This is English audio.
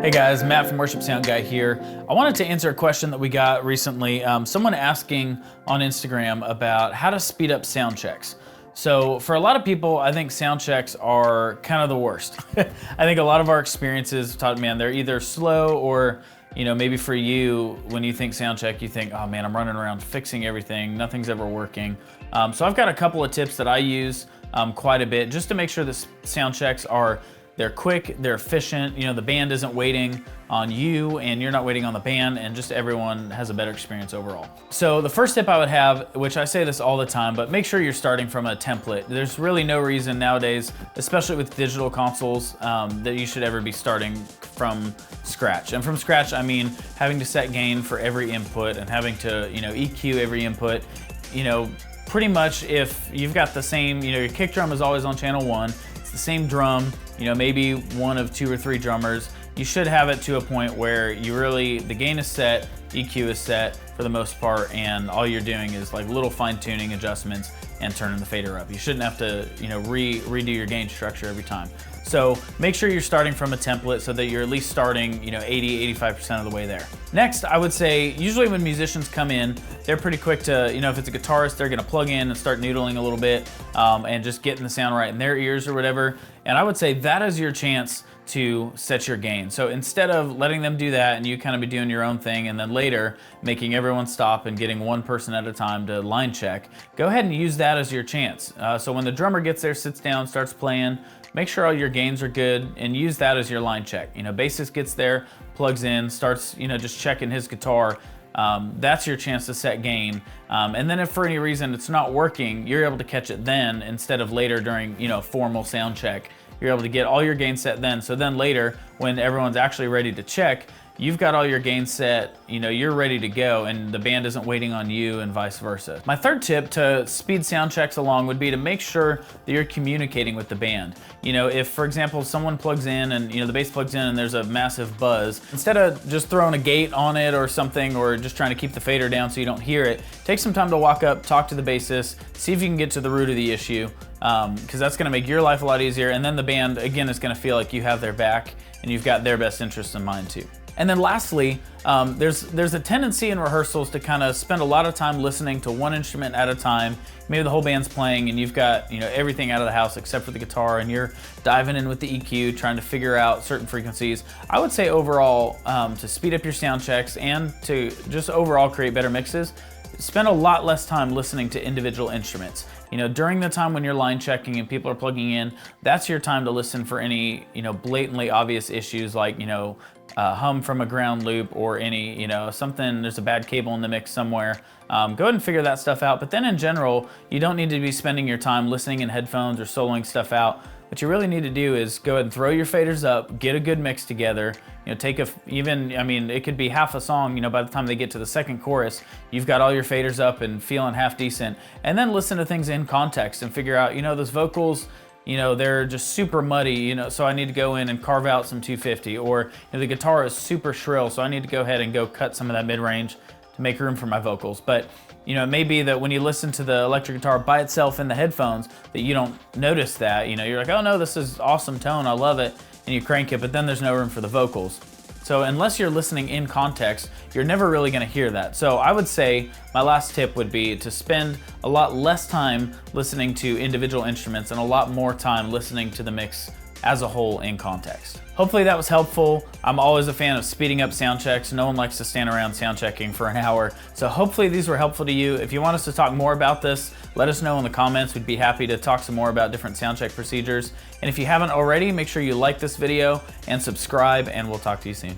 Hey guys, Matt from Worship Sound Guy here. I wanted to answer a question that we got recently. Someone asking on Instagram about how to speed up sound checks. So for a lot of people, I think sound checks are kind of the worst. I think a lot of our experiences taught, man, they're either slow or, maybe for you, when you think sound check, you think, oh man, I'm running around fixing everything. Nothing's ever working. So I've got a couple of tips that I use quite a bit just to make sure the sound checks they're quick, they're efficient, the band isn't waiting on you and you're not waiting on the band, and just everyone has a better experience overall. So the first tip I would have, which I say this all the time, but make sure you're starting from a template. There's really no reason nowadays, especially with digital consoles, that you should ever be starting from scratch. And from scratch, I mean having to set gain for every input and having to, EQ every input. Pretty much if you've got the same, your kick drum is always on channel 1, it's the same drum, maybe one of 2 or 3 drummers, you should have it to a point where the gain is set, EQ is set for the most part, and all you're doing is like little fine tuning adjustments and turning the fader up. You shouldn't have to, redo your gain structure every time. So make sure you're starting from a template so that you're at least starting, 80, 85% of the way there. Next, I would say, usually when musicians come in, they're pretty quick to, if it's a guitarist, they're gonna plug in and start noodling a little bit and just getting the sound right in their ears or whatever. And I would say that is your chance to set your gain. So instead of letting them do that and you kind of be doing your own thing and then later making everyone stop and getting one person at a time to line check, go ahead and use that as your chance. So when the drummer gets there, sits down, starts playing, make sure all your gains are good and use that as your line check. Bassist gets there, plugs in, starts, just checking his guitar. That's your chance to set gain. And then if for any reason it's not working, you're able to catch it then instead of later during, formal sound check. You're able to get all your gain set then. So then later, when everyone's actually ready to check, you've got all your gain set, you're ready to go and the band isn't waiting on you and vice versa. My third tip to speed sound checks along would be to make sure that you're communicating with the band. If for example, someone plugs in and the bass plugs in and there's a massive buzz, instead of just throwing a gate on it or something, or just trying to keep the fader down so you don't hear it, take some time to walk up, talk to the bassist, see if you can get to the root of the issue, because that's gonna make your life a lot easier, and then the band, again, is gonna feel like you have their back and you've got their best interests in mind too. And then lastly, there's a tendency in rehearsals to kind of spend a lot of time listening to one instrument at a time. Maybe the whole band's playing and you've got everything out of the house except for the guitar, and you're diving in with the EQ, trying to figure out certain frequencies. I would say overall, to speed up your sound checks and to just overall create better mixes, spend a lot less time listening to individual instruments. During the time when you're line checking and people are plugging in, that's your time to listen for any, blatantly obvious issues like, hum from a ground loop or any, there's a bad cable in the mix somewhere. Go ahead and figure that stuff out. But then in general, you don't need to be spending your time listening in headphones or soloing stuff out. What you really need to do is go ahead and throw your faders up, get a good mix together, it could be half a song, by the time they get to the second chorus, you've got all your faders up and feeling half decent, and then listen to things in context and figure out, those vocals, they're just super muddy, so I need to go in and carve out some 250, or the guitar is super shrill, so I need to go ahead and go cut some of that mid-range to make room for my vocals. But it may be that when you listen to the electric guitar by itself in the headphones that you don't notice that, you're like, oh no, this is awesome tone, I love it, and you crank it, but then there's no room for the vocals. So unless you're listening in context, you're never really gonna hear that. So I would say my last tip would be to spend a lot less time listening to individual instruments and a lot more time listening to the mix as a whole in context. Hopefully that was helpful. I'm always a fan of speeding up sound checks. No one likes to stand around sound checking for an hour. So hopefully these were helpful to you. If you want us to talk more about this, let us know in the comments. We'd be happy to talk some more about different sound check procedures. And if you haven't already, make sure you like this video and subscribe, and we'll talk to you soon.